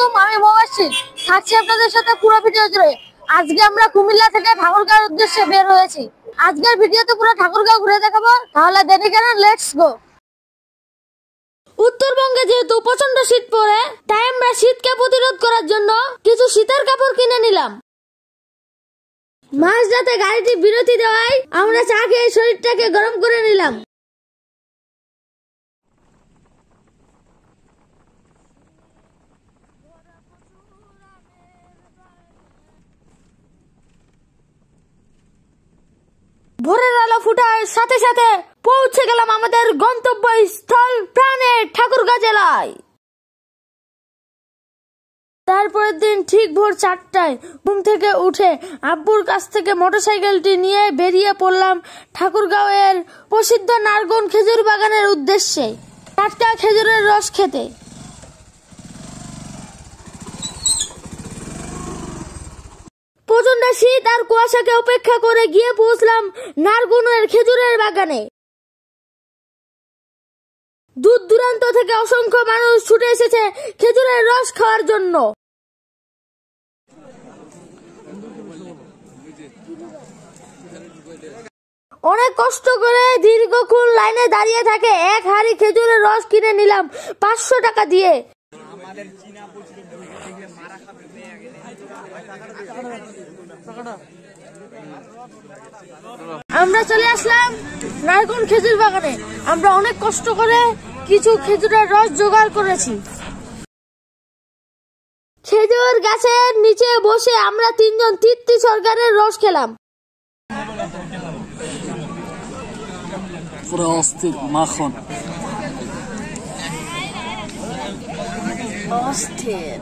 আলাইকুম, আমি মুবাশশির থাকছি আপনাদের সাথে পুরো ভিডিও জুড়ে। আজকে আমরা কুমিল্লা থেকে ঠাকুরগাঁওর উদ্দেশ্যে বের হয়েছি। আজকের ভিডিওতে পুরো ঠাকুরগাঁও ঘুরে দেখাবো, তাহলে দেরি কেন, লেটস গো। উত্তরবঙ্গে যেহেতু প্রচন্ড শীত পড়ে, তাই আমরা শীতকে প্রতিরোধ করার জন্য কিছু শীতের কাপড় কিনে নিলাম। মাঝরাতে গাড়িটি বিরতি দেওয়ায় আমরা চা খেয়ে শরীরটাকে গরম করে নিলাম। ভোরের আলো ফুটার সাথে সাথে পৌঁছে গেলাম আমাদের গন্তব্যস্থল প্রাণের ঠাকুরগাঁও জেলায়। তারপরের দিন ঠিক ভোর 4টায় ঘুম থেকে উঠে আব্বুর কাছ থেকে মোটরসাইকেলটি নিয়ে বেরিয়ে পড়লাম ঠাকুরগাঁওয়ের প্রসিদ্ধ নারগুন খেজুর বাগানের উদ্দেশ্যে টাটকা খেজুরের রস খেতে। প্রচন্ড শীত আর কুয়াশাকে উপেক্ষা করে গিয়ে পৌঁছলাম নারগুনের খেজুরের বাগানে। দূর দূরান্ত থেকে অসংখ্য মানুষ ছুটে এসেছে খেজুরের রস খাওয়ার জন্য। অনেক কষ্ট করে দীর্ঘক্ষণ লাইনে দাঁড়িয়ে থাকে এক হাড়ি খেজুরের রস কিনে নিলাম 500 টাকা দিয়ে। আমরা চলে আসলাম নারগুন খেজুর বাগানে। আমরা অনেক কষ্ট করে কিছু খেজুরের রস জোগাড় করেছি। খেজুর গাছের নিচে বসে আমরা 3 জন তৃপ্তি সরকারের রস খেলাম। পুরো অস্থির মাখন অস্থির।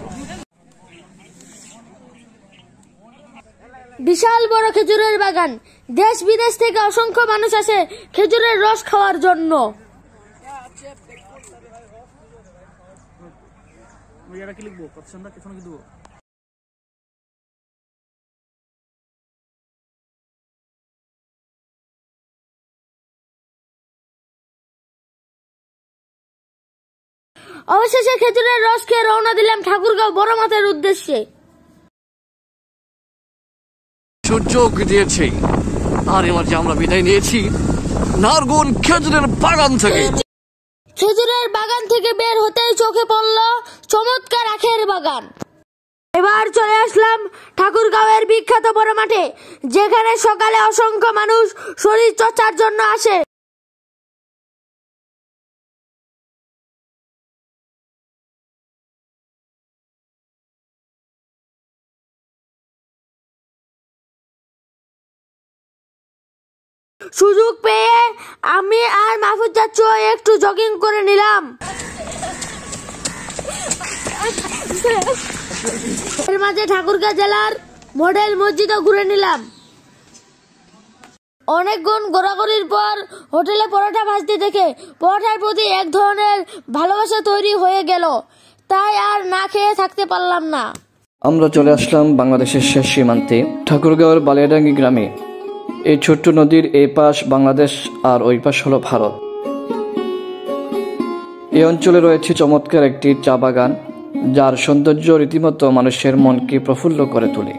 বিশাল বড় খেজুরের বাগান, দেশ বিদেশ থেকে অসংখ্য মানুষ আসে খেজুরের রস খাওয়ার জন্য। অবশেষে খেজুরের রস খেয়ে রওনা দিলাম ঠাকুরগাঁও বড় মাঠের উদ্দেশ্যে। সূর্য দিয়েছে আর এবার যে আমরা বিদায় নিয়েছি নারগুন খেজুরের বাগান থেকে। খেজুরের বাগান থেকে বের হতেই চোখে পড়ল চমৎকার আখের বাগান। এবার চলে আসলাম ঠাকুরগাঁওয়ের বিখ্যাত বড় মাঠে, যেখানে সকালে অসংখ্য মানুষ শরীর চর্চার জন্য আসে। সুযোগ পেয়ে আমি আর মাহফুজ চাচু একটু জগিং করে নিলাম। এর মাঝে ঠাকুরগাঁও জেলার মডেল মসজিদও ঘুরে নিলাম। অনেকক্ষণ ঘোরাঘুরির পর হোটেলে পরোটা ভাজতে দেখে পরোটার প্রতি এক ধরনের ভালোবাসা তৈরি হয়ে গেল, তাই আর না খেয়ে থাকতে পারলাম না। আমরা চলে আসলাম বাংলাদেশের শেষ সীমান্তে ঠাকুরগাঁওয়ের বালিয়াডাঙ্গি গ্রামে। এই ছোট্ট নদীর এই পাশ বাংলাদেশ আর ওই পাশ হলো ভারত। এই অঞ্চলে রয়েছে চমৎকার একটি চা বাগান, যার সৌন্দর্য রীতিমতো মানুষের মনকে প্রফুল্ল করে তোলে।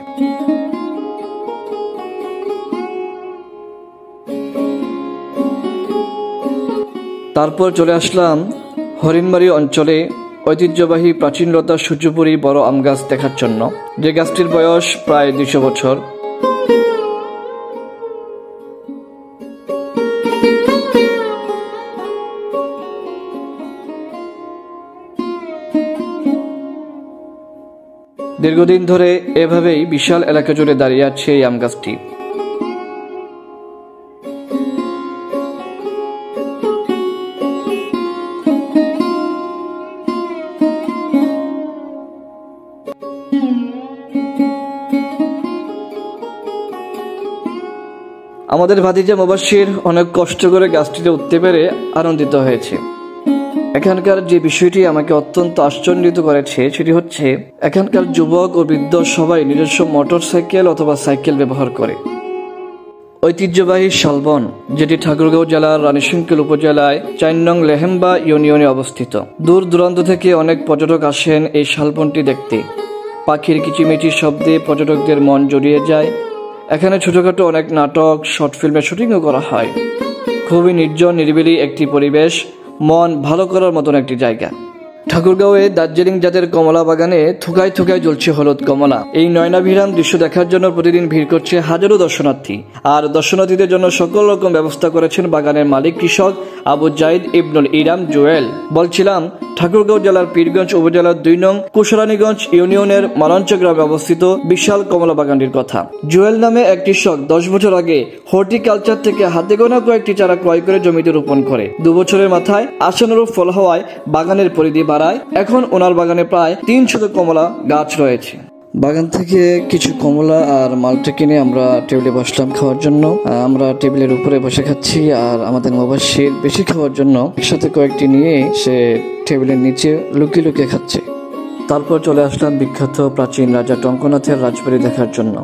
তারপর চলে আসলাম হরিণবাড়ি অঞ্চলে ঐতিহ্যবাহী প্রাচীনলতা সূর্যপুরী বড় আম গাছ দেখার জন্য, যে গাছটির বয়স প্রায় 200 বছর। দীর্ঘদিন ধরে এভাবেই বিশাল এলাকা জুড়ে দাঁড়িয়ে আছে এই আম গাছটি। আমাদের ভাতিজা মুবাশশির অনেক কষ্ট করে গাছটিতে উঠতে পেরে আনন্দিত হয়েছে। এখানকার যে বিষয়টি আমাকে অত্যন্ত আশ্চর্যিত করেছে সেটি হচ্ছে এখানকার যুবক ও বৃদ্ধ সবাই নিজস্ব মোটরসাইকেল অথবা সাইকেল ব্যবহার করে। ঐতিহ্যবাহী শালবন, যেটি ঠাকুরগাঁও জেলার রানীশংকৈল উপজেলায় ৪ নং লেহেম্বা ইউনিয়নে অবস্থিত। দূর দূরান্ত থেকে অনেক পর্যটক আসেন এই শালবনটি দেখতে। পাখির কিচিমিচির শব্দে পর্যটকদের মন জড়িয়ে যায়। এখানে ছোটখাটো অনেক নাটক, শর্ট ফিল্মের শুটিংও করা হয়। খুবই নির্জন নিরিবিলি একটি পরিবেশ, মন ভালো করার মতন একটি জায়গা। ঠাকুরগাঁওয়ে দার্জিলিং জাতের কমলা বাগানে থুকায় থুকায় জ্বলছে হলুদ কমলা। এই নয়নাভিরাম দৃশ্য দেখার জন্য প্রতিদিন ভিড় করছে হাজারো দর্শনার্থী। আর দর্শনার্থীদের জন্য সকল রকম ব্যবস্থা করেছেন বাগানের মালিক কৃষক আবু জাইদ ইবনুল ইরাম জুয়েল। বলছিলাম, ঠাকুরগাঁও জেলার পীরগঞ্জ উপজেলার ২ নং কুশরানীগঞ্জ ইউনিয়নের মালঞ্চ গ্রামে অবস্থিত বিশাল কমলা বাগানটির কথা। জুয়েল নামে এক কৃষক ১০ বছর আগে হর্টিকালচার থেকে হাতে গোনা কয়েকটি চারা ক্রয় করে জমিতে রোপণ করে। ২ বছরের মাথায় আশানুরূপ ফল হওয়ায় বাগানের পরিধি বাড়ায়। এখন ওনার বাগানে প্রায় ৩০০ কমলা গাছ রয়েছে। বাগান থেকে কিছু কমলা আর মালটা কিনে আমরা টেবিলে বসলাম খাওয়ার জন্য। আমরা টেবিলের উপরে বসে খাচ্ছি, আর আমাদের মুবাশশির বেশি খাওয়ার জন্য একসাথে কয়েকটি নিয়ে সে টেবিলের নিচে লুকিয়ে লুকিয়ে খাচ্ছে। তারপর চলে আসলাম বিখ্যাত প্রাচীন রাজা টঙ্কনাথের রাজবাড়ি দেখার জন্য,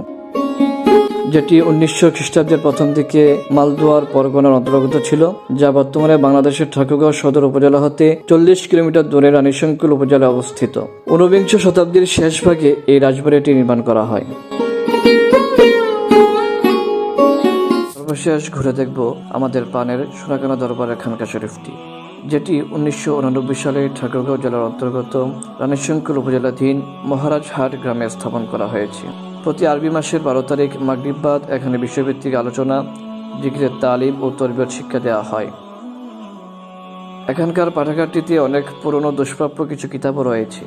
যেটি ১৯০০ খ্রিস্টাব্দের প্রথম দিকে মালদুয়ার পরগনার অন্তর্গত ছিল, যা বর্তমানে বাংলাদেশের ঠাকুরগাঁও সদর উপজেলা হতে ৪০ কিলোমিটার দূরে রানীশংকৈল উপজেলায় অবস্থিত। ১৯বিংশ শতাব্দীর শেষ ভাগে এই রাজবাড়িটি নির্মাণ করা হয়। সর্বশেষ ঘুরে দেখব আমাদের পানের সোনাকানা দরবারের খানকা শরীফটি, যেটি ১৯৮৯ সালে ঠাকুরগাঁও জেলার অন্তর্গত রানীশংকৈল উপজেলাধীন মহারাজহাট গ্রামে স্থাপন করা হয়েছে। প্রতি আরবি মাসের ১২ তারিখ মাগরিব বাদ এখানে বিষয়ভিত্তিক আলোচনা, জিকিরের তালিম ও তরবিয়ত শিক্ষা দেওয়া হয়। এখানকার পাঠাগারটিতে অনেক পুরনো দুষ্প্রাপ্য কিছু কিতাবও রয়েছে।